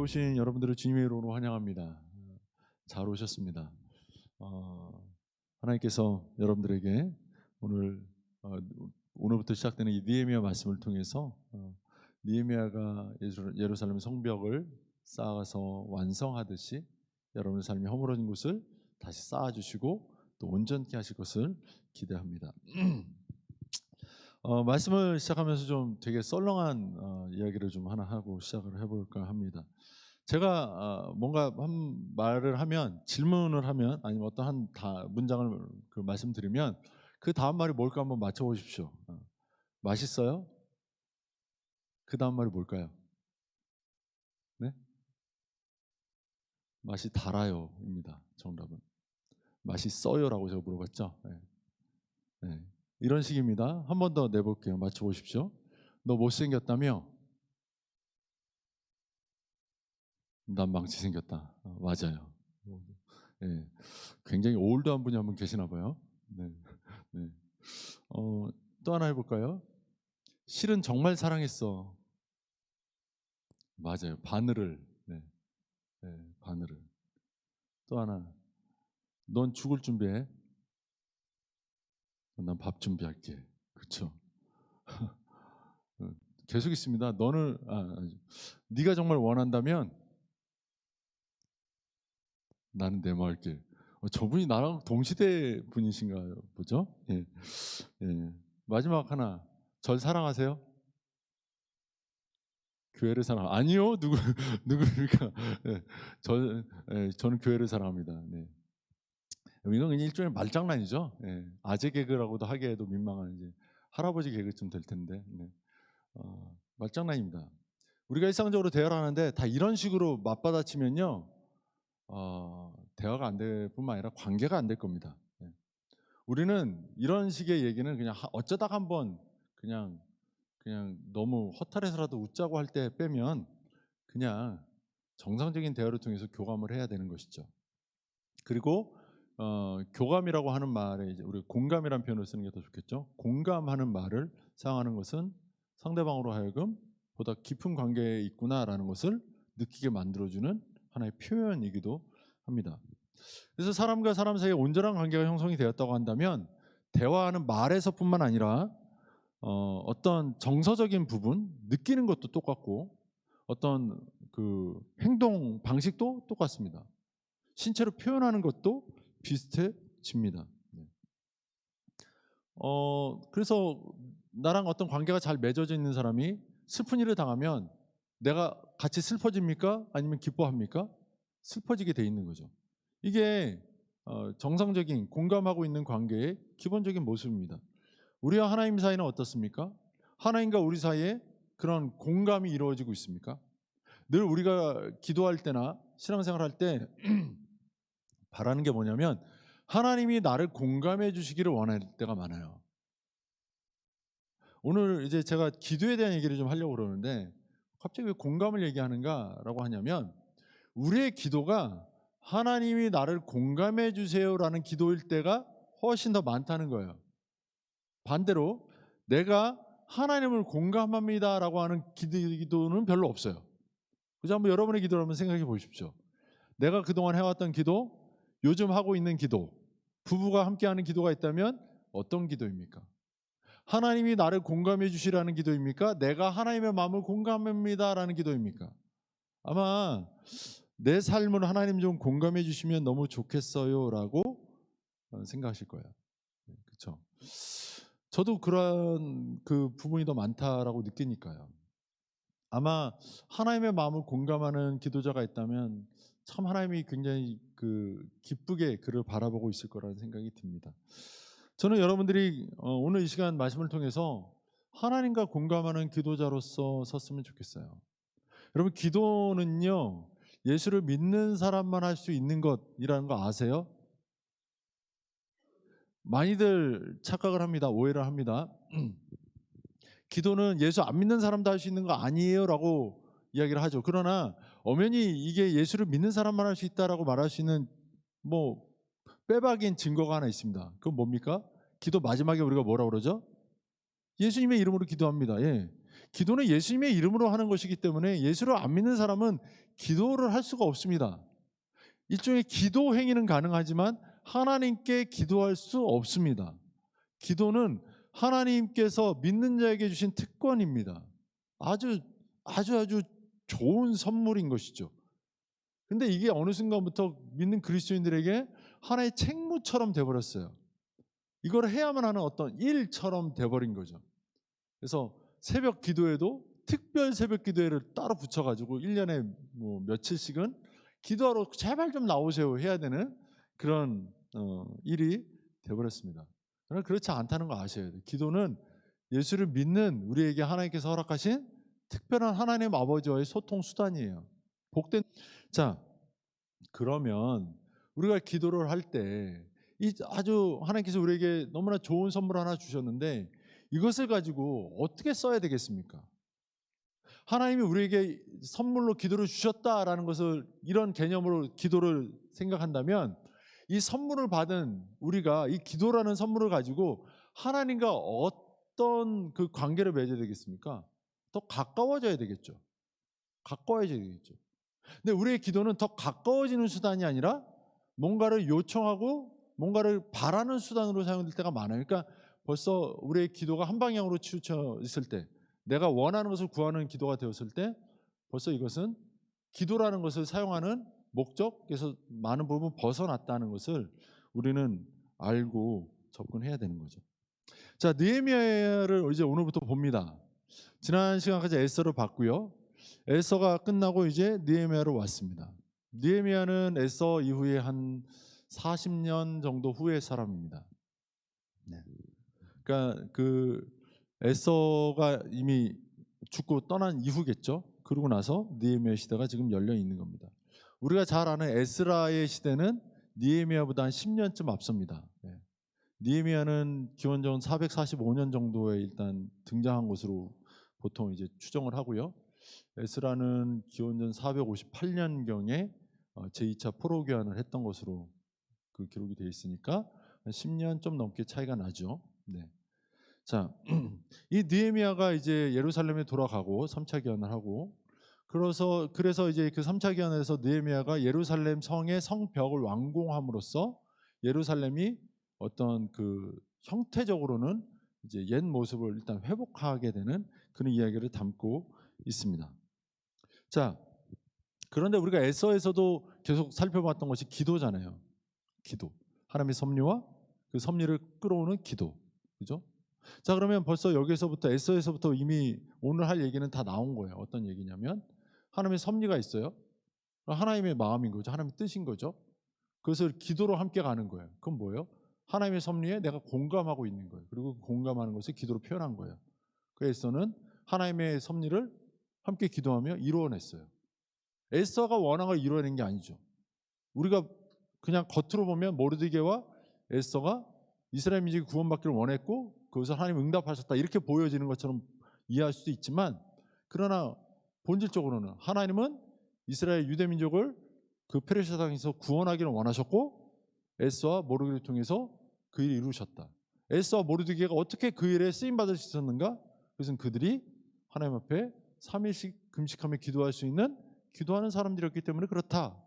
오신 여러분들을 주님의 이름으로 환영합니다. 잘 오셨습니다. 하나님께서 여러분들에게 오늘 오늘부터 시작되는 이 느헤미야 말씀을 통해서 느헤미야가 예루살렘 성벽을 쌓아서 완성하듯이 여러분의 삶이 허물어진 곳을 다시 쌓아주시고 또 온전케 하실 것을 기대합니다. 말씀을 시작하면서 좀 되게 썰렁한 이야기를 좀 하나 하고 시작을 해볼까 합니다. 제가 뭔가 한 말을 하면, 질문을 하면, 아니면 어떤 한 문장을 말씀드리면 그 다음 말이 뭘까 한번 맞춰보십시오. 맛있어요? 그 다음 말이 뭘까요? 네? 맛이 달아요입니다. 정답은. 맛있어요라고 제가 물어봤죠. 네. 네. 이런 식입니다. 한 번 더 내볼게요. 맞춰보십시오. 너 못생겼다며? 난 망치 생겼다. 맞아요. 네. 굉장히 올드한 분이 한 분 계시나 봐요. 네. 네. 또 하나 해볼까요? 실은 정말 사랑했어. 맞아요. 바늘을. 네. 네. 바늘을. 또 하나. 넌 죽을 준비해. 난 밥 준비할게. 그렇죠. 계속 있습니다. 너는 네가 정말 원한다면 나는 데모할게. 저분이 나랑 동시대 분이신가요? 보죠? 예. 예. 마지막 하나. 절 사랑하세요? 교회를 사랑 아니요. 누구입니까? 예. 저는 교회를 사랑합니다. 네. 이건 그냥 일종의 말장난이죠. 예. 아재 개그라고도 하기에도 민망한 이제 할아버지 개그쯤 될 텐데. 네. 말장난입니다. 우리가 일상적으로 대화를 하는데 다 이런 식으로 맞받아치면요, 대화가 안 될 뿐만 아니라 관계가 안 될 겁니다. 예. 우리는 이런 식의 얘기는 그냥 어쩌다가 한번 그냥 너무 허탈해서라도 웃자고 할 때 빼면 그냥 정상적인 대화를 통해서 교감을 해야 되는 것이죠. 그리고 교감이라고 하는 말에 이제 우리 공감이라는 표현을 쓰는 게 더 좋겠죠. 공감하는 말을 사용하는 것은 상대방으로 하여금 보다 깊은 관계에 있구나라는 것을 느끼게 만들어주는 하나의 표현이기도 합니다. 그래서 사람과 사람 사이에 온전한 관계가 형성이 되었다고 한다면 대화하는 말에서뿐만 아니라 어떤 정서적인 부분, 느끼는 것도 똑같고 어떤 그 행동 방식도 똑같습니다. 신체로 표현하는 것도 비슷해집니다. 네. 그래서 나랑 어떤 관계가 잘 맺어져 있는 사람이 슬픈 일을 당하면 내가 같이 슬퍼집니까? 아니면 기뻐합니까? 슬퍼지게 돼 있는 거죠. 이게 정상적인 공감하고 있는 관계의 기본적인 모습입니다. 우리와 하나님 사이는 어떻습니까? 하나님과 우리 사이에 그런 공감이 이루어지고 있습니까? 늘 우리가 기도할 때나 신앙생활 할 때 바라는 게 뭐냐면 하나님이 나를 공감해 주시기를 원할 때가 많아요. 오늘 이제 제가 기도에 대한 얘기를 좀 하려고 그러는데 갑자기 왜 공감을 얘기하는가라고 하냐면 우리의 기도가 하나님이 나를 공감해 주세요라는 기도일 때가 훨씬 더 많다는 거예요. 반대로 내가 하나님을 공감합니다라고 하는 기도는 별로 없어요. 그래서 한번 여러분의 기도를 한번 생각해 보십시오. 내가 그동안 해왔던 기도, 요즘 하고 있는 기도, 부부가 함께하는 기도가 있다면 어떤 기도입니까? 하나님이 나를 공감해 주시라는 기도입니까? 내가 하나님의 마음을 공감합니다라는 기도입니까? 아마 내 삶을 하나님 좀 공감해 주시면 너무 좋겠어요라고 생각하실 거예요. 그렇죠? 저도 그런 그 부분이 더 많다라고 느끼니까요. 아마 하나님의 마음을 공감하는 기도자가 있다면 참 하나님이 굉장히 기쁘게 그를 바라보고 있을 거라는 생각이 듭니다. 저는 여러분들이 오늘 이 시간 말씀을 통해서 하나님과 공감하는 기도자로서 섰으면 좋겠어요. 여러분, 기도는요, 예수를 믿는 사람만 할 수 있는 것이라는 거 아세요? 많이들 착각을 합니다. 오해를 합니다. 기도는 예수 안 믿는 사람도 할 수 있는 거 아니에요 라고 이야기를 하죠. 그러나 엄연히 이게 예수를 믿는 사람만 할 수 있다라고 말할 수 있는 뭐 빼박인 증거가 하나 있습니다. 그건 뭡니까? 기도 마지막에 우리가 뭐라고 그러죠? 예수님의 이름으로 기도합니다. 예. 기도는 예수님의 이름으로 하는 것이기 때문에 예수를 안 믿는 사람은 기도를 할 수가 없습니다. 일종의 기도 행위는 가능하지만 하나님께 기도할 수 없습니다. 기도는 하나님께서 믿는 자에게 주신 특권입니다. 아주 좋은 선물인 것이죠. 근데 이게 어느 순간부터 믿는 그리스도인들에게 하나의 책무처럼 돼버렸어요. 이걸 해야만 하는 어떤 일처럼 돼버린 거죠. 그래서 새벽 기도에도 특별 새벽 기도회를 따로 붙여가지고 1년에 뭐 며칠씩은 기도하러 제발 좀 나오세요 해야 되는 그런 일이 돼버렸습니다. 그러나 그렇지 않다는 거 아셔야 돼요. 기도는 예수를 믿는 우리에게 하나님께서 허락하신 특별한 하나님 아버지와의 소통 수단이에요. 복된. 자, 그러면 우리가 기도를 할 때 이 아주 하나님께서 우리에게 너무나 좋은 선물 하나 주셨는데 이것을 가지고 어떻게 써야 되겠습니까? 하나님이 우리에게 선물로 기도를 주셨다라는 것을 이런 개념으로 기도를 생각한다면 이 선물을 받은 우리가 이 기도라는 선물을 가지고 하나님과 어떤 그 관계를 맺어야 되겠습니까? 더 가까워져야 되겠죠. 가까워져야 되겠죠. 근데 우리의 기도는 더 가까워지는 수단이 아니라 뭔가를 요청하고 뭔가를 바라는 수단으로 사용될 때가 많아요. 그러니까 벌써 우리의 기도가 한 방향으로 치우쳐 있을 때, 내가 원하는 것을 구하는 기도가 되었을 때 벌써 이것은 기도라는 것을 사용하는 목적에서 많은 부분 벗어났다는 것을 우리는 알고 접근해야 되는 거죠. 자, 느헤미야를 이제 오늘부터 봅니다. 지난 시간까지 에스더를 봤고요. 에스더가 끝나고 이제 느헤미야로 왔습니다. 느헤미야는 에스더 이후에 한 40년 정도 후의 사람입니다. 네. 그러니까 그 에스더가 이미 죽고 떠난 이후겠죠. 그러고 나서 느헤미야 시대가 지금 열려 있는 겁니다. 우리가 잘 아는 에스라의 시대는 느헤미야보다 한 10년쯤 앞섭니다. 네. 느헤미야는 기원전 445년 정도에 일단 등장한 것으로 보통 이제 추정을 하고요. 에스라는 기원전 458년경에 제2차 포로 교환을 했던 것으로 그 기록이 되어 있으니까 10년 좀 넘게 차이가 나죠. 네. 자, 이 느헤미야가 이제 예루살렘에 돌아가고 3차 교환을 하고 그래서 이제 그 3차 교환에서 느헤미야가 예루살렘 성의 성벽을 완공함으로써 예루살렘이 어떤 그 형태적으로는 이제 옛 모습을 일단 회복하게 되는 그런 이야기를 담고 있습니다. 자, 그런데 우리가 에서에서도 계속 살펴봤던 것이 기도잖아요. 기도. 하나님의 섭리와 그 섭리를 끌어오는 기도. 그죠? 자, 그러면 벌써 여기서부터 에서에서부터 이미 오늘 할 얘기는 다 나온 거예요. 어떤 얘기냐면 하나님의 섭리가 있어요. 하나님의 마음인 거죠. 하나님의 뜻인 거죠. 그것을 기도로 함께 가는 거예요. 그건 뭐예요? 하나님의 섭리에 내가 공감하고 있는 거예요. 그리고 공감하는 것을 기도로 표현한 거예요. 그래서는 하나님의 섭리를 함께 기도하며 이루어냈어요. 에스더가 원한 걸 이루어낸 게 아니죠. 우리가 그냥 겉으로 보면 모르드게와 에스더가 이스라엘 민족이 구원받기를 원했고 그것을 하나님 응답하셨다 이렇게 보여지는 것처럼 이해할 수도 있지만, 그러나 본질적으로는 하나님은 이스라엘 유대 민족을 그 페르시아 땅에서 구원하기를 원하셨고 에스더와 모르드게를 통해서 그 일을 이루셨다. 에스더와 모르드게가 어떻게 그 일에 쓰임 받을 수 있었는가? 그것은 그들이 하나님 앞에 3일씩 금식하며 기도할 수 있는 기도하는 사람들이었기 때문에 그렇다.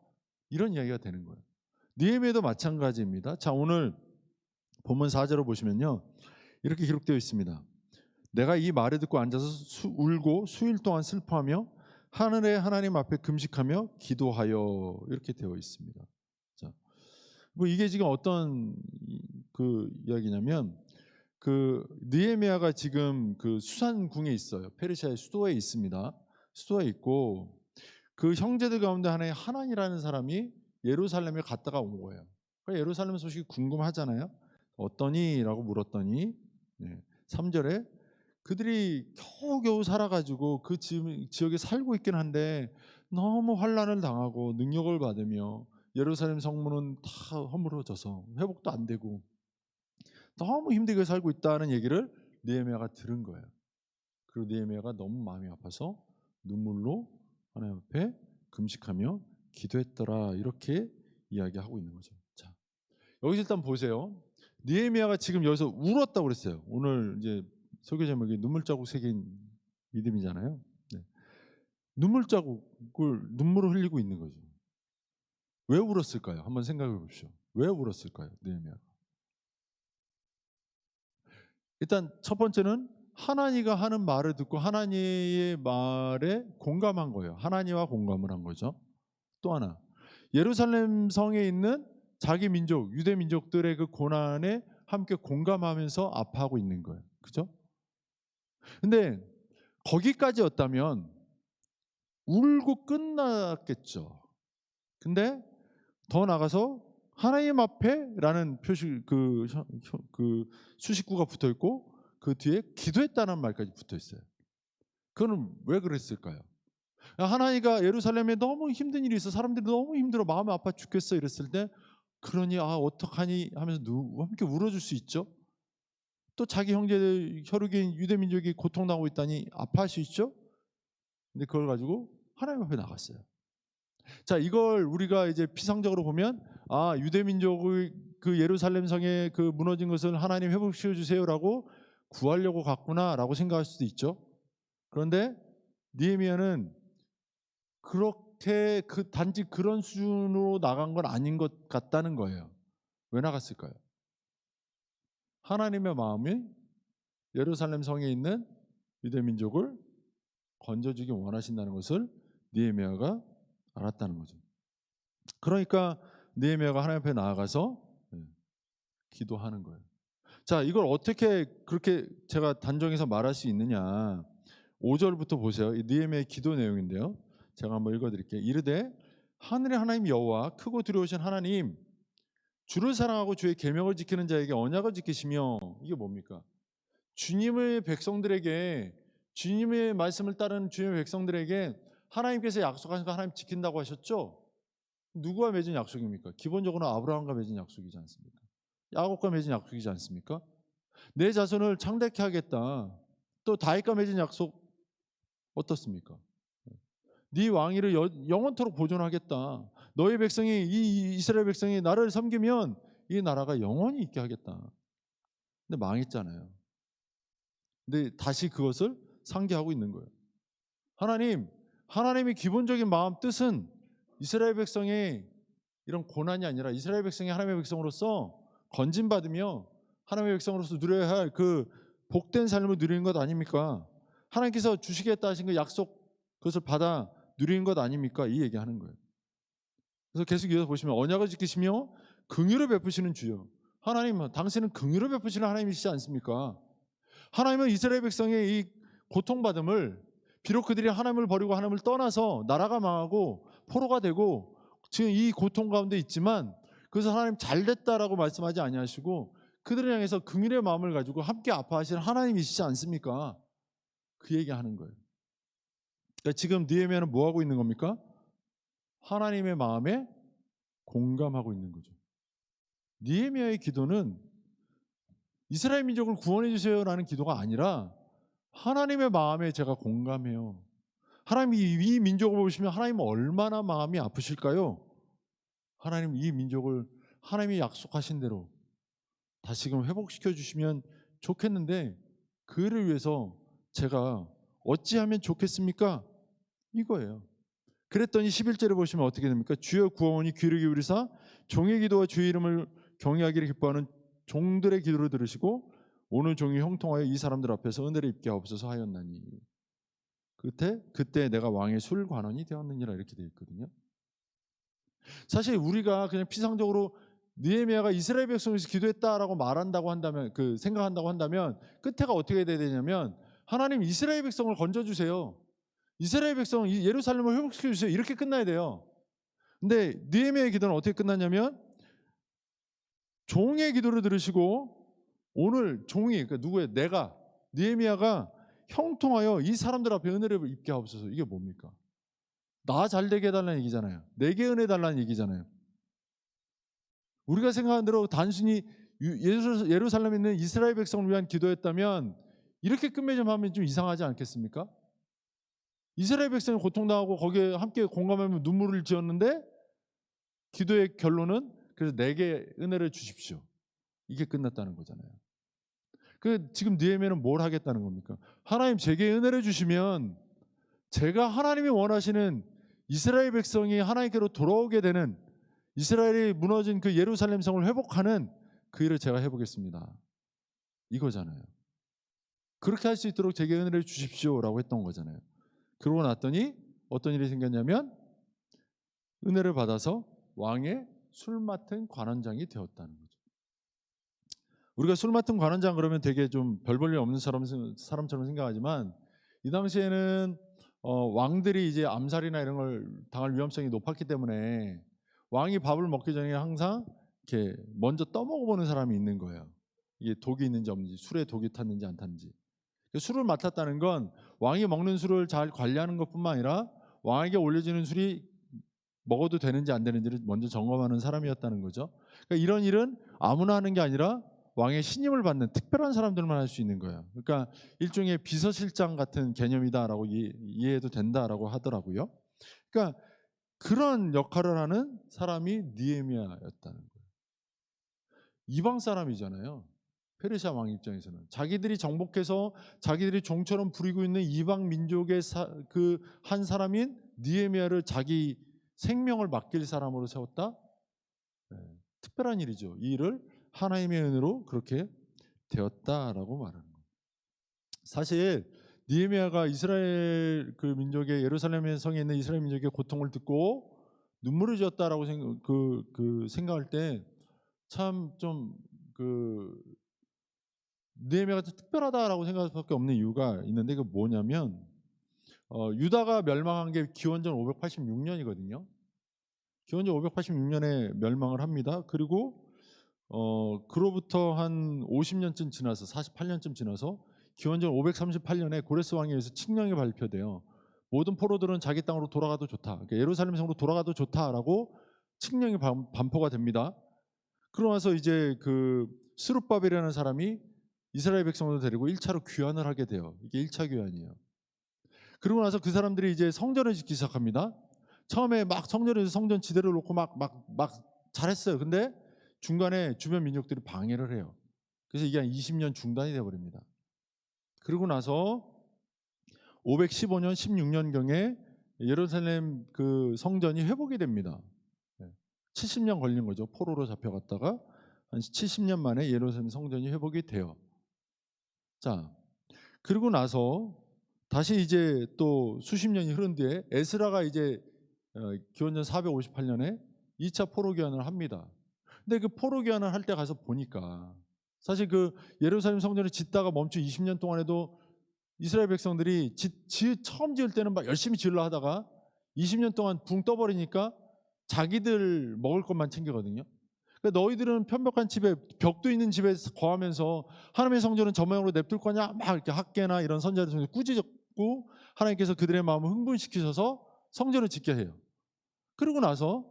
이런 이야기가 되는 거예요. 느헤미야도 마찬가지입니다. 자, 오늘 본문 4절을 보시면요, 이렇게 기록되어 있습니다. 내가 이 말을 듣고 앉아서 울고 수일 동안 슬퍼하며 하늘의 하나님 앞에 금식하며 기도하여, 이렇게 되어 있습니다. 자, 뭐 이게 지금 어떤 그 이야기냐면 그 느헤미야가 지금 그 수산궁에 있어요. 페르시아의 수도에 있습니다. 수도에 있고 그 형제들 가운데 하나의 하난이라는 사람이 예루살렘에 갔다가 온 거예요. 그러니까 예루살렘 소식이 궁금하잖아요. 어떠니? 라고 물었더니 3절에 그들이 겨우겨우 살아가지고 그 지역에 살고 있긴 한데 너무 환난을 당하고 능력을 받으며 예루살렘 성문은 다 허물어져서 회복도 안 되고 너무 힘들게 살고 있다는 얘기를 느헤미야가 들은 거예요. 그리고 느헤미야가 너무 마음이 아파서 눈물로 하나님 앞에 금식하며 기도했더라, 이렇게 이야기하고 있는 거죠. 자, 여기서 일단 보세요. 느헤미야가 지금 여기서 울었다고 그랬어요. 오늘 이제 설교 제목이 눈물 자국 새긴 믿음이잖아요. 네. 눈물을 흘리고 있는 거죠. 왜 울었을까요? 한번 생각해 보십시오. 왜 울었을까요? 느헤미야가. 일단 첫 번째는 하나님가 하는 말을 듣고 하나님의 말에 공감한 거예요. 하나님과 공감을 한 거죠. 또 하나, 예루살렘 성에 있는 자기 민족, 유대 민족들의 그 고난에 함께 공감하면서 아파하고 있는 거예요. 그죠? 근데 거기까지였다면 울고 끝났겠죠. 근데 더 나가서 하나님 앞에라는 표시 그 수식구가 붙어 있고 그 뒤에 기도했다는 말까지 붙어 있어요. 그거는 왜 그랬을까요? 하나님가 예루살렘에 너무 힘든 일이 있어, 사람들이 너무 힘들어, 마음이 아파 죽겠어 이랬을 때, 그러니 어떡하니 하면서 함께 울어줄 수 있죠. 또 자기 형제들 혈육인 유대민족이 고통당하고 있다니 아파할 수 있죠. 근데 그걸 가지고 하나님 앞에 나갔어요. 자, 이걸 우리가 이제 피상적으로 보면 유대민족의 그 예루살렘 성에 그 무너진 것을 하나님 회복시켜 주세요라고 구하려고 갔구나라고 생각할 수도 있죠. 그런데 느헤미야는 그렇게 단지 그런 수준으로 나간 건 아닌 것 같다는 거예요. 왜 나갔을까요? 하나님의 마음이 예루살렘 성에 있는 유대민족을 건져주기 원하신다는 것을 느헤미야가 알았다는 거죠. 그러니까 느헤미야가 하나님 앞에 나아가서 기도하는 거예요. 자, 이걸 어떻게 그렇게 제가 단정해서 말할 수 있느냐? 5절부터 보세요. 이 느헤미야의 기도 내용인데요. 제가 한번 읽어드릴게요. 이르되 하늘의 하나님 여호와 크고 두려우신 하나님, 주를 사랑하고 주의 계명을 지키는 자에게 언약을 지키시며, 이게 뭡니까? 주님의 백성들에게, 주님의 말씀을 따르는 주님의 백성들에게 하나님께서 약속하신 거 하나님 지킨다고 하셨죠? 누구와 맺은 약속입니까? 기본적으로 아브라함과 맺은 약속이지 않습니까? 야곱과 맺은 약속이지 않습니까? 내 자손을 창대케 하겠다. 또 다윗과 맺은 약속 어떻습니까? 네 왕위를 영원토록 보존하겠다. 너희 백성이, 이 이스라엘 백성이 나를 섬기면 이 나라가 영원히 있게 하겠다. 근데 망했잖아요. 근데 다시 그것을 상기하고 있는 거예요. 하나님의 기본적인 마음 뜻은 이스라엘 백성의 이런 고난이 아니라 이스라엘 백성이 하나님의 백성으로서 건진받으며 하나님의 백성으로서 누려야 할 그 복된 삶을 누리는 것 아닙니까? 하나님께서 주시겠다 하신 그 약속, 그것을 받아 누리는 것 아닙니까? 이 얘기하는 거예요. 그래서 계속 이어서 보시면 언약을 지키시며 긍휼을 베푸시는 주여. 하나님, 당신은 긍휼을 베푸시는 하나님이시지 않습니까? 하나님은 이스라엘 백성의 이 고통받음을, 비록 그들이 하나님을 버리고 하나님을 떠나서 나라가 망하고 포로가 되고 지금 이 고통 가운데 있지만, 그래서 하나님 잘됐다라고 말씀하지 아니하시고 그들을 향해서 긍휼의 마음을 가지고 함께 아파하시는 하나님이시지 않습니까? 그 얘기하는 거예요. 그러니까 지금 느헤미야는 뭐 하고 있는 겁니까? 하나님의 마음에 공감하고 있는 거죠. 느헤미야의 기도는 이스라엘 민족을 구원해 주세요라는 기도가 아니라 하나님의 마음에 제가 공감해요. 하나님이 이 민족을 보시면 하나님은 얼마나 마음이 아프실까요? 하나님 이 민족을 하나님이 약속하신 대로 다시금 회복시켜 주시면 좋겠는데 그를 위해서 제가 어찌하면 좋겠습니까? 이거예요. 그랬더니 11절에 보시면 어떻게 됩니까? 주여 구원이 귀를 기울이사 종의 기도와 주의 이름을 경외하기를 기뻐하는 종들의 기도를 들으시고 오늘 종이 형통하여 이 사람들 앞에서 은혜를 입게 하옵소서 하였나니 그때 내가 왕의 술관원이 되었느니라 이렇게 되어 있거든요. 사실 우리가 그냥 피상적으로 느헤미야가 이스라엘 백성에서 기도했다라고 말한다고 한다면, 생각한다고 한다면 끝에가 어떻게 돼야 되냐면 하나님 이스라엘 백성을 건져주세요. 이스라엘 백성 예루살렘을 회복시켜 주세요. 이렇게 끝나야 돼요. 근데 느헤미야의 기도는 어떻게 끝났냐면 종의 기도를 들으시고 오늘 종이, 그러니까 누구예요? 내가, 느헤미야가 형통하여 이 사람들 앞에 은혜를 입게 하옵소서. 이게 뭡니까? 나 잘되게 해달라는 얘기잖아요. 내게 은혜 달라는 얘기잖아요. 우리가 생각하는 대로 단순히 예루살렘에 있는 이스라엘 백성을 위한 기도였다면 이렇게 끝맺음하면 좀 이상하지 않겠습니까? 이스라엘 백성이 고통당하고 거기에 함께 공감하며 눈물을 지었는데 기도의 결론은 그래서 내게 은혜를 주십시오. 이게 끝났다는 거잖아요. 그 지금 느헤미야는 뭘 하겠다는 겁니까? 하나님 제게 은혜를 주시면 제가 하나님이 원하시는 이스라엘 백성이 하나님께로 돌아오게 되는, 이스라엘이 무너진 그 예루살렘 성을 회복하는 그 일을 제가 해보겠습니다. 이거잖아요. 그렇게 할 수 있도록 제게 은혜를 주십시오라고 했던 거잖아요. 그러고 났더니 어떤 일이 생겼냐면 은혜를 받아서 왕의 술 맡은 관원장이 되었다는 거죠. 우리가 술 맡은 관원장 그러면 되게 좀 별 볼 일 없는 사람처럼 생각하지만 이 당시에는 왕들이 이제 암살이나 이런 걸 당할 위험성이 높았기 때문에 왕이 밥을 먹기 전에 항상 이렇게 먼저 떠먹어보는 사람이 있는 거예요. 이게 독이 있는지 없는지, 술에 독이 탔는지 안 탔는지. 술을 맡았다는 건 왕이 먹는 술을 잘 관리하는 것뿐만 아니라 왕에게 올려지는 술이 먹어도 되는지 안 되는지를 먼저 점검하는 사람이었다는 거죠. 그러니까 이런 일은 아무나 하는 게 아니라 왕의 신임을 받는 특별한 사람들만 할 수 있는 거예요. 그러니까 일종의 비서실장 같은 개념이다라고 이해해도 된다라고 하더라고요. 그러니까 그런 역할을 하는 사람이 느헤미야였다는 거예요. 이방 사람이잖아요. 페르시아 왕 입장에서는 자기들이 정복해서 자기들이 종처럼 부리고 있는 이방 민족의 그 한 사람인 느헤미야를 자기 생명을 맡길 사람으로 세웠다. 네, 특별한 일이죠. 이 일을 하나님의 은혜로 그렇게 되었다라고 말하는 거예요. 사실 느헤미야가 이스라엘 그 민족의 예루살렘 성에 있는 이스라엘 민족의 고통을 듣고 눈물을 지었다라고 생각할 때 참 좀 느헤미야가 특별하다라고 생각할 수밖에 없는 이유가 있는데 그 뭐냐면 유다가 멸망한 게 기원전 586년이거든요. 기원전 586년에 멸망을 합니다. 그리고 그로부터 한 50년쯤 지나서 48년쯤 지나서 기원전 538년에 고레스 왕에 의해서 칙령이 발표돼요. 모든 포로들은 자기 땅으로 돌아가도 좋다. 그러니까 예루살렘 성으로 돌아가도 좋다라고 칙령이 반포가 됩니다. 그러고 나서 이제 그 스룹바벨이라는 사람이 이스라엘 백성을 데리고 1차로 귀환을 하게 돼요. 이게 1차 귀환이에요. 그러고 나서 그 사람들이 이제 성전을 짓기 시작합니다. 처음에 막 성전에서 성전 지대를 놓고 막 잘했어요. 근데 중간에 주변 민족들이 방해를 해요. 그래서 이게 한 20년 중단이 되어버립니다. 그러고 나서 515년 16년경에 예루살렘 그 성전이 회복이 됩니다. 70년 걸린 거죠. 포로로 잡혀갔다가 한 70년 만에 예루살렘 성전이 회복이 돼요. 자, 그리고 나서 다시 이제 또 수십 년이 흐른 뒤에 에스라가 이제 기원전 458년에 2차 포로 귀환을 합니다. 근데 그 포로 귀환을 할 때 가서 보니까 사실 그 예루살렘 성전을 짓다가 멈춘 20년 동안에도 이스라엘 백성들이 처음 지을 때는 막 열심히 지으려 하다가 20년 동안 붕 떠버리니까 자기들 먹을 것만 챙기거든요. 그러니까 너희들은 편벽한 집에 벽도 있는 집에 거하면서 하나님의 성전은 저 모양으로 냅둘 거냐? 막 이렇게 학계나 이런 선자들 중에 꾸짖었고 하나님께서 그들의 마음을 흥분시키셔서 성전을 짓게 해요. 그러고 나서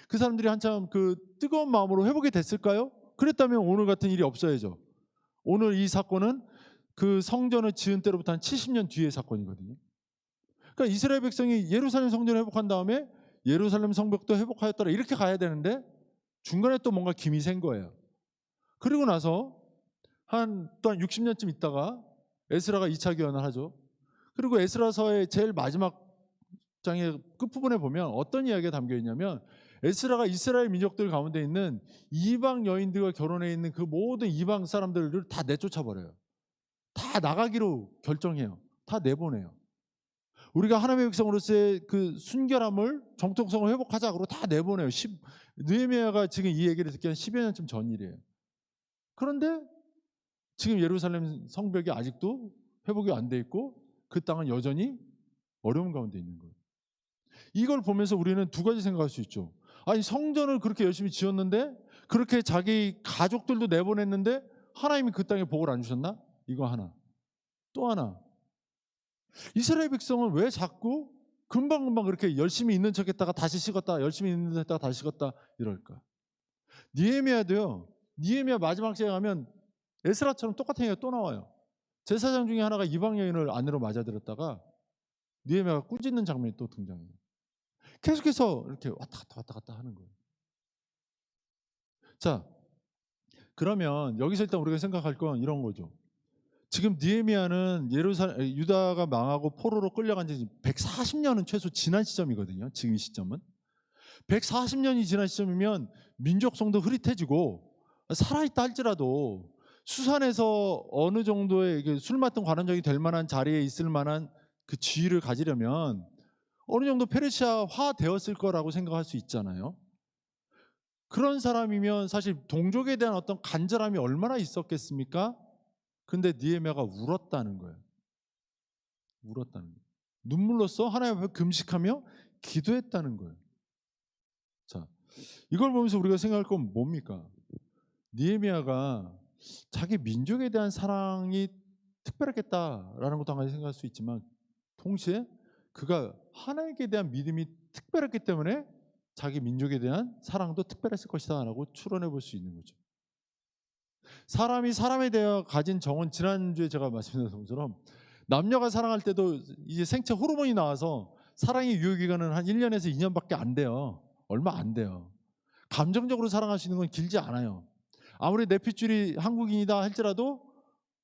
그 사람들이 한참 그 뜨거운 마음으로 회복이 됐을까요? 그랬다면 오늘 같은 일이 없어야죠. 오늘 이 사건은 그 성전을 지은 때로부터 한 70년 뒤의 사건이거든요. 그러니까 이스라엘 백성이 예루살렘 성전을 회복한 다음에 예루살렘 성벽도 회복하였더라 이렇게 가야 되는데 중간에 또 뭔가 김이 샌 거예요. 그리고 나서 또 한 60년쯤 있다가 에스라가 2차 귀환을 하죠. 그리고 에스라서의 제일 마지막 장의 끝부분에 보면 어떤 이야기가 담겨 있냐면 에스라가 이스라엘 민족들 가운데 있는 이방 여인들과 결혼해 있는 그 모든 이방 사람들을 다 내쫓아 버려요. 다 나가기로 결정해요. 다 내보내요. 우리가 하나님의 백성으로서의 그 순결함을 정통성을 회복하자 그러고 다 내보내요. 느헤미야가 지금 이 얘기를 듣기 한 10여 년쯤 전 일이에요. 그런데 지금 예루살렘 성벽이 아직도 회복이 안 돼 있고 그 땅은 여전히 어려운 가운데 있는 거예요. 이걸 보면서 우리는 두 가지 생각할 수 있죠. 아니 성전을 그렇게 열심히 지었는데 그렇게 자기 가족들도 내보냈는데 하나님이 그 땅에 복을 안 주셨나? 이거 하나. 또 하나. 이스라엘 백성은 왜 자꾸 금방금방 그렇게 열심히 있는 척했다가 다시 식었다 열심히 있는 척 했다가 다시 식었다 이럴까? 느헤미야도요. 느헤미야 마지막 시에 가면 에스라처럼 똑같은 얘기가 또 나와요. 제사장 중에 하나가 이방 여인을 아내로 맞아들였다가 느헤미야가 꾸짖는 장면이 또 등장해요. 계속해서 이렇게 왔다 갔다 하는 거예요. 자, 그러면 여기서 일단 우리가 생각할 건 이런 거죠. 지금 느헤미야는 유다가 망하고 포로로 끌려간 지 140년은 최소 지난 시점이거든요. 지금 이 시점은 140년이 지난 시점이면 민족성도 흐릿해지고 살아있다 할지라도 수산에서 어느 정도의 술 맡은 관원장이 될 만한 자리에 있을 만한 그 지위를 가지려면 어느 정도 페르시아화 되었을 거라고 생각할 수 있잖아요. 그런 사람이면 사실 동족에 대한 어떤 간절함이 얼마나 있었겠습니까? 근데 느헤미야가 울었다는 거예요. 울었다는 거예요. 눈물로써 하나님 앞에 금식하며 기도했다는 거예요. 자, 이걸 보면서 우리가 생각할 건 뭡니까? 느헤미야가 자기 민족에 대한 사랑이 특별했겠다라는 것도 한 가지 생각할 수 있지만 동시에 그가 하나님께 대한 믿음이 특별했기 때문에 자기 민족에 대한 사랑도 특별했을 것이다 라고 추론해 볼 수 있는 거죠. 사람이 사람에 대해 가진 정은 지난주에 제가 말씀드린 것처럼 남녀가 사랑할 때도 이제 생체 호르몬이 나와서 사랑의 유효기간은 한 1년에서 2년밖에 안 돼요. 얼마 안 돼요. 감정적으로 사랑할 수 있는 건 길지 않아요. 아무리 내 핏줄이 한국인이다 할지라도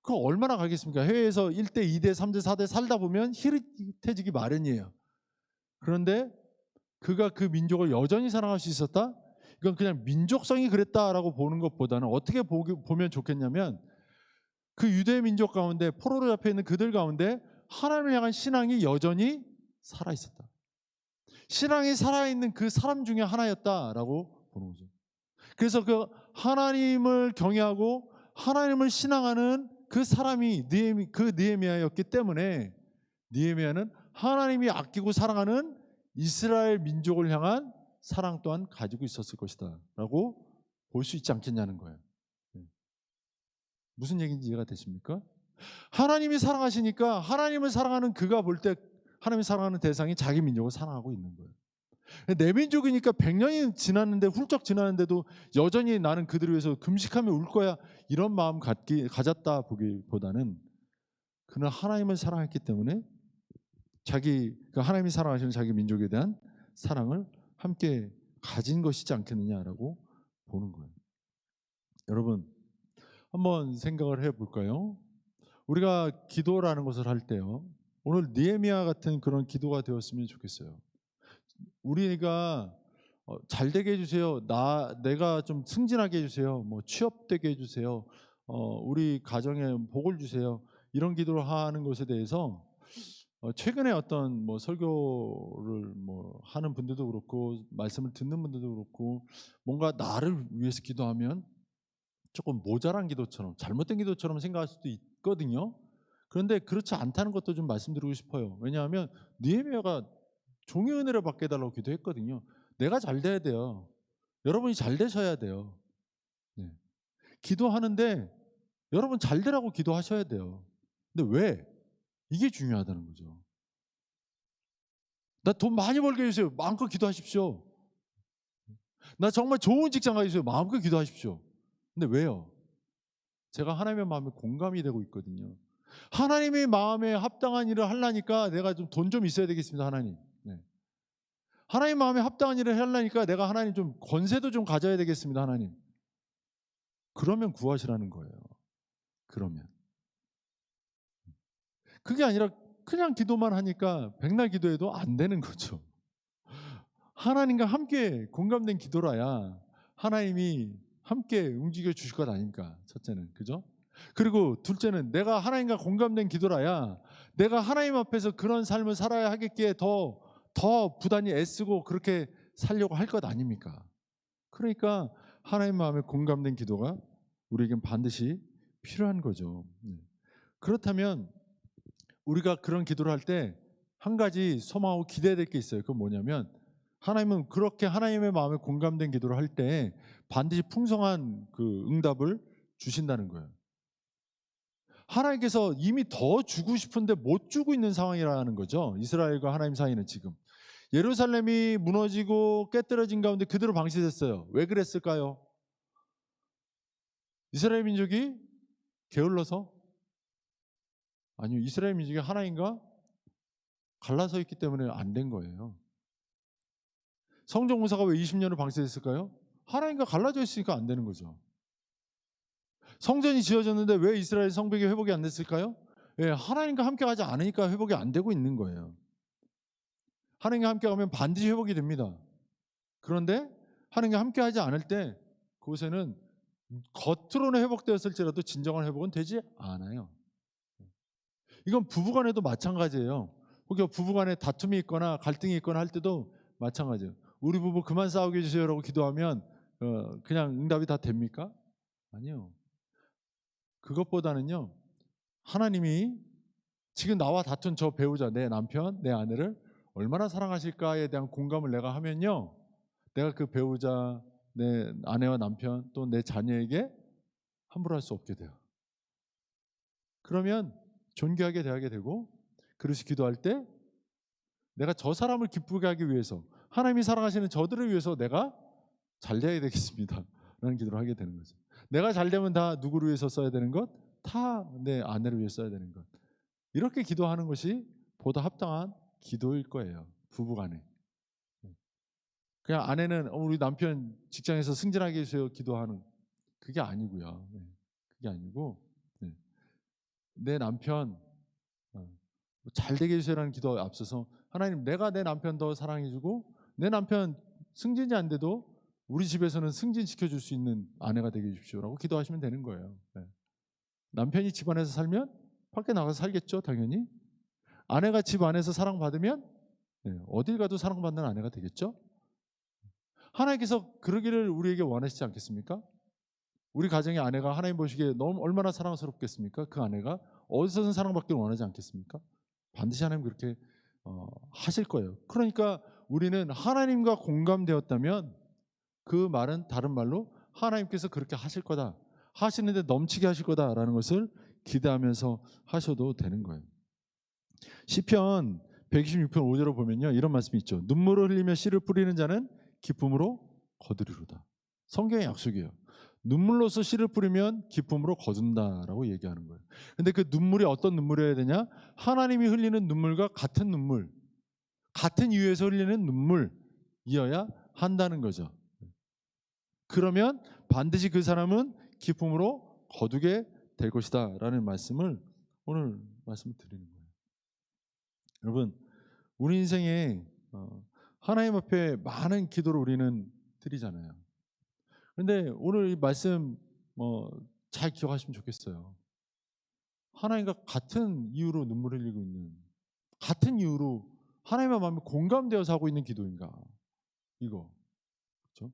그거 얼마나 가겠습니까? 해외에서 1대, 2대, 3대, 4대 살다 보면 희릿해지기 마련이에요. 그런데 그가 그 민족을 여전히 사랑할 수 있었다? 이건 그냥 민족성이 그랬다라고 보는 것보다는 어떻게 보면 좋겠냐면 그 유대 민족 가운데 포로로 잡혀 있는 그들 가운데 하나님을 향한 신앙이 여전히 살아 있었다. 신앙이 살아있는 그 사람 중에 하나였다라고 보는 거죠. 그래서 그 하나님을 경외하고 하나님을 신앙하는 그 사람이 그 느헤미야였기 때문에 느헤미야는 하나님이 아끼고 사랑하는 이스라엘 민족을 향한 사랑 또한 가지고 있었을 것이다 라고 볼 수 있지 않겠냐는 거예요. 무슨 얘기인지 이해가 되십니까? 하나님이 사랑하시니까 하나님을 사랑하는 그가 볼 때 하나님이 사랑하는 대상이 자기 민족을 사랑하고 있는 거예요. 내 민족이니까 100년이 지났는데 훌쩍 지났는데도 여전히 나는 그들을 위해서 금식하며 울 거야 이런 마음 가졌다 보기보다는 그는 하나님을 사랑했기 때문에 하나님이 사랑하시는 자기 민족에 대한 사랑을 함께 가진 것이지 않겠느냐라고 보는 거예요. 여러분 한번 생각을 해볼까요? 우리가 기도라는 것을 할 때요, 오늘 느헤미야 같은 그런 기도가 되었으면 좋겠어요. 우리가 잘 되게 해주세요. 내가 좀 승진하게 해주세요. 뭐 취업되게 해주세요. 우리 가정에 복을 주세요. 이런 기도를 하는 것에 대해서 최근에 어떤 뭐 설교를 뭐 하는 분들도 그렇고 말씀을 듣는 분들도 그렇고 뭔가 나를 위해서 기도하면 조금 모자란 기도처럼 잘못된 기도처럼 생각할 수도 있거든요. 그런데 그렇지 않다는 것도 좀 말씀드리고 싶어요. 왜냐하면 느헤미야가 종의 은혜를 받게 해달라고 기도했거든요. 내가 잘 돼야 돼요. 여러분이 잘 되셔야 돼요. 네. 기도하는데 여러분 잘 되라고 기도하셔야 돼요. 근데 왜? 이게 중요하다는 거죠. 나 돈 많이 벌게 해주세요. 마음껏 기도하십시오. 나 정말 좋은 직장 가주세요. 마음껏 기도하십시오. 근데 왜요? 제가 하나님의 마음에 공감이 되고 있거든요. 하나님의 마음에 합당한 일을 하려니까 내가 좀 돈 좀 있어야 되겠습니다. 하나님. 네. 하나님 마음에 합당한 일을 하려니까 내가 하나님 좀 권세도 좀 가져야 되겠습니다. 하나님. 그러면 구하시라는 거예요. 그러면. 그게 아니라 그냥 기도만 하니까 백날 기도해도 안 되는 거죠. 하나님과 함께 공감된 기도라야 하나님이 함께 움직여 주실 것 아닙니까? 첫째는. 그죠? 그리고 둘째는 내가 하나님과 공감된 기도라야 내가 하나님 앞에서 그런 삶을 살아야 하겠기에 더 부단히 애쓰고 그렇게 살려고 할 것 아닙니까? 그러니까 하나님 마음에 공감된 기도가 우리에겐 반드시 필요한 거죠. 그렇다면 우리가 그런 기도를 할 때 한 가지 소망하고 기대될 게 있어요. 그건 뭐냐면 하나님은 그렇게 하나님의 마음에 공감된 기도를 할 때 반드시 풍성한 그 응답을 주신다는 거예요. 하나님께서 이미 더 주고 싶은데 못 주고 있는 상황이라는 거죠. 이스라엘과 하나님 사이는 지금. 예루살렘이 무너지고 깨뜨려진 가운데 그대로 방치됐어요. 왜 그랬을까요? 이스라엘 민족이 게을러서? 아니요. 이스라엘 민족이 하나님과 갈라서 있기 때문에 안 된 거예요. 성전 공사가 왜 20년을 방치됐을까요? 하나님과 갈라져 있으니까 안 되는 거죠. 성전이 지어졌는데 왜 이스라엘 성벽이 회복이 안 됐을까요? 예, 하나님과 함께 하지 않으니까 회복이 안 되고 있는 거예요. 하나님과 함께 하면 반드시 회복이 됩니다. 그런데 하나님과 함께 하지 않을 때 그곳에는 겉으로는 회복되었을지라도 진정한 회복은 되지 않아요. 이건 부부간에도 마찬가지예요. 혹여 부부간에 다툼이 있거나 갈등이 있거나 할 때도 마찬가지예요. 우리 부부 그만 싸우게 해주세요라고 기도하면 그냥 응답이 다 됩니까? 아니요. 그것보다는요, 하나님이 지금 나와 다툰 저 배우자, 내 남편, 내 아내를 얼마나 사랑하실까에 대한 공감을 내가 하면요, 내가 그 배우자, 내 아내와 남편 또 내 자녀에게 함부로 할 수 없게 돼요. 그러면 존귀하게 대하게 되고, 그릇이 기도할 때 내가 저 사람을 기쁘게 하기 위해서, 하나님이 사랑하시는 저들을 위해서 내가 잘 돼야 되겠습니다 라는 기도를 하게 되는 거죠. 내가 잘 되면 다 누구를 위해서 써야 되는 것? 다 내 아내를 위해 써야 되는 것. 이렇게 기도하는 것이 보다 합당한 기도일 거예요. 부부간에. 그냥 아내는 우리 남편 직장에서 승진하게 해주세요 기도하는, 그게 아니고요. 그게 아니고, 내 남편 잘 되게 해주세요라는 기도에 앞서서, 하나님, 내가 내 남편 더 사랑해주고 내 남편 승진이 안 돼도 우리 집에서는 승진시켜줄 수 있는 아내가 되게 해주십시오라고 기도하시면 되는 거예요. 남편이 집 안에서 살면 밖에 나가서 살겠죠, 당연히. 아내가 집 안에서 사랑받으면 어딜 가도 사랑받는 아내가 되겠죠. 하나님께서 그러기를 우리에게 원하시지 않겠습니까? 우리 가정의 아내가 하나님 보시기에 너무 얼마나 사랑스럽겠습니까? 그 아내가 어디서든 사랑받기를 원하지 않겠습니까? 반드시 하나님 그렇게 하실 거예요. 그러니까 우리는 하나님과 공감되었다면 그 말은 다른 말로 하나님께서 그렇게 하실 거다, 하시는데 넘치게 하실 거다라는 것을 기대하면서 하셔도 되는 거예요. 시편 126편 5절을 보면요, 이런 말씀이 있죠. 눈물을 흘리며 씨를 뿌리는 자는 기쁨으로 거두리로다. 성경의 약속이에요. 눈물로서 씨를 뿌리면 기쁨으로 거둔다라고 얘기하는 거예요. 근데 그 눈물이 어떤 눈물이어야 되냐? 하나님이 흘리는 눈물과 같은 눈물, 같은 이유에서 흘리는 눈물이어야 한다는 거죠. 그러면 반드시 그 사람은 기쁨으로 거두게 될 것이다 라는 말씀을 오늘 말씀을 드리는 거예요. 여러분, 우리 인생에 하나님 앞에 많은 기도를 우리는 드리잖아요. 그런데 오늘 이 말씀 잘 기억하시면 좋겠어요. 하나님과 같은 이유로 눈물을 흘리고 있는, 같은 이유로 하나님의 마음에 공감되어서 하고 있는 기도인가, 이거. 그렇죠?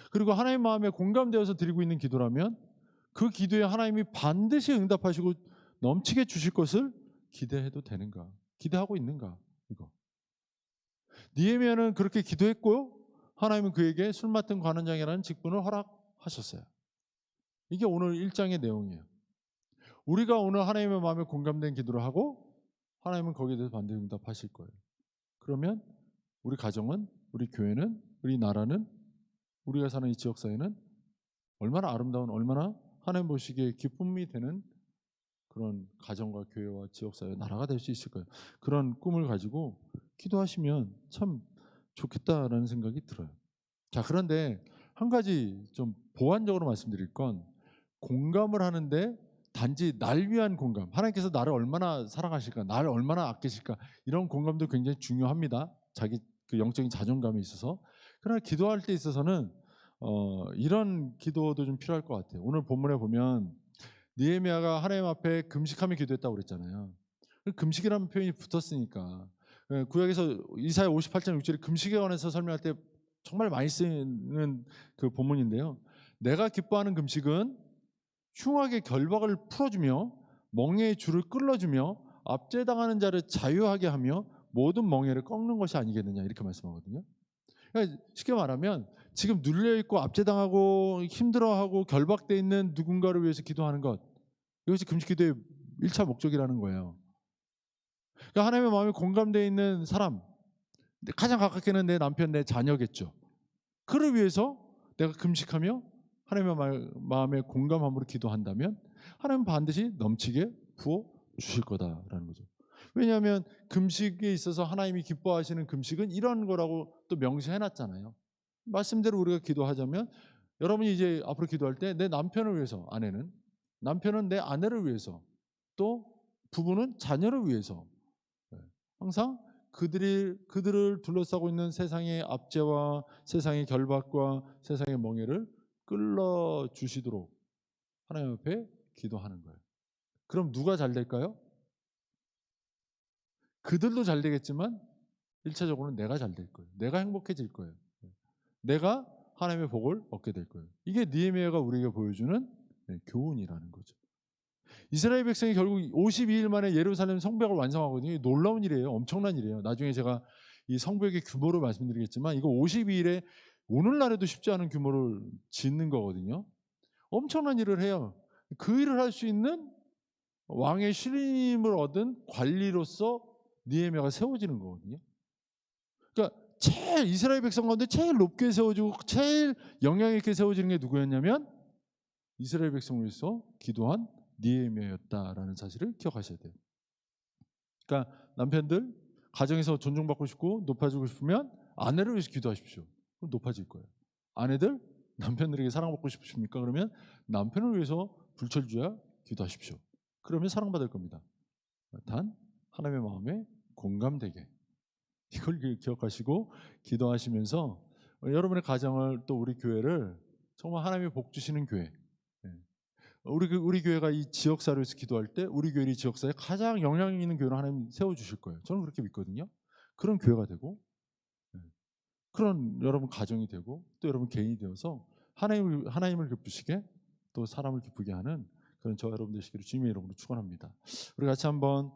그리고 하나님 마음에 공감되어서 드리고 있는 기도라면 그 기도에 하나님이 반드시 응답하시고 넘치게 주실 것을 기대해도 되는가, 기대하고 있는가, 이거. 느헤미야는 그렇게 기도했고요, 하나님은 그에게 술 맡은 관원장이라는 직분을 허락하셨어요. 이게 오늘 1장의 내용이에요. 우리가 오늘 하나님의 마음에 공감된 기도를 하고 하나님은 거기에 대해서 반드시 응답하실 거예요. 그러면 우리 가정은, 우리 교회는, 우리 나라는, 우리가 사는 이 지역사회는 얼마나 아름다운, 얼마나 하나님 보시기에 기쁨이 되는 그런 가정과 교회와 지역사회, 나라가 될 수 있을 거예요. 그런 꿈을 가지고 기도하시면 참 좋겠다라는 생각이 들어요. 자, 그런데 한 가지 좀 보완적으로 말씀드릴 건, 공감을 하는데 단지 날 위한 공감, 하나님께서 나를 얼마나 사랑하실까, 나를 얼마나 아끼실까, 이런 공감도 굉장히 중요합니다. 자기 그 영적인 자존감에 있어서. 그러나 기도할 때 있어서는 이런 기도도 좀 필요할 것 같아요. 오늘 본문에 보면 느헤미야가 하나님 앞에 금식하며 기도했다고 그랬잖아요. 금식이라는 표현이 붙었으니까, 구약에서 이사야 58장 6절에 금식에 관해서 설명할 때 정말 많이 쓰는 그 본문인데요. 내가 기뻐하는 금식은 흉악의 결박을 풀어주며 멍에의 줄을 끌어주며 압제당하는 자를 자유하게 하며 모든 멍에를 꺾는 것이 아니겠느냐, 이렇게 말씀하거든요. 그러니까 쉽게 말하면 지금 눌려있고 압제당하고 힘들어하고 결박되어 있는 누군가를 위해서 기도하는 것, 이것이 금식 기도의 1차 목적이라는 거예요. 그러니까 하나님의 마음에 공감되어 있는 사람, 가장 가깝게는 내 남편, 내 자녀겠죠. 그를 위해서 내가 금식하며 하나님의 마음에 공감함으로 기도한다면 하나님은 반드시 넘치게 부어 주실 거다라는 거죠. 왜냐하면 금식에 있어서 하나님이 기뻐하시는 금식은 이런 거라고 또 명시해놨잖아요. 말씀대로 우리가 기도하자면, 여러분이 이제 앞으로 기도할 때 내 남편을 위해서, 아내는 남편은 내 아내를 위해서, 또 부부는 자녀를 위해서 항상 그들을 둘러싸고 있는 세상의 압제와 세상의 결박과 세상의 멍에를 끌어 주시도록 하나님 앞에 기도하는 거예요. 그럼 누가 잘 될까요? 그들도 잘 되겠지만 1차적으로는 내가 잘 될 거예요. 내가 행복해질 거예요. 내가 하나님의 복을 얻게 될 거예요. 이게 느헤미야가 우리에게 보여주는 교훈이라는 거죠. 이스라엘 백성이 결국 52일 만에 예루살렘 성벽을 완성하거든요. 놀라운 일이에요. 엄청난 일이에요. 나중에 제가 이 성벽의 규모를 말씀드리겠지만 이거 52일에 오늘날에도 쉽지 않은 규모를 짓는 거거든요. 엄청난 일을 해요. 그 일을 할 수 있는 왕의 신임을 얻은 관리로서 느헤미야가 세워지는 거거든요. 그러니까 제일 이스라엘 백성 가운데 제일 높게 세워지고 제일 영향 있게 세워지는 게 누구였냐면 이스라엘 백성을 위해서 기도한 느헤미야였다라는 사실을 기억하셔야 돼요. 그러니까 남편들 가정에서 존중받고 싶고 높아지고 싶으면 아내를 위해서 기도하십시오. 그럼 높아질 거예요. 아내들 남편들에게 사랑받고 싶으십니까? 그러면 남편을 위해서 불철주야 기도하십시오. 그러면 사랑받을 겁니다. 단 하나님의 마음에 공감되게 이걸 기억하시고 기도하시면서 여러분의 가정을 또 우리 교회를 정말 하나님의 복 주시는 교회. 우리 교회가 이 지역사를 위해서 기도할 때 우리 교회 이 지역사에 가장 영향력 있는 교회를 하나님 세워 주실 거예요. 저는 그렇게 믿거든요. 그런 교회가 되고 그런 여러분 가정이 되고 또 여러분 개인이 되어서 하나님을 기쁘시게 또 사람을 기쁘게 하는 그런 저 여러분 되시기를 주님의 이름으로 축원합니다. 우리 같이 한번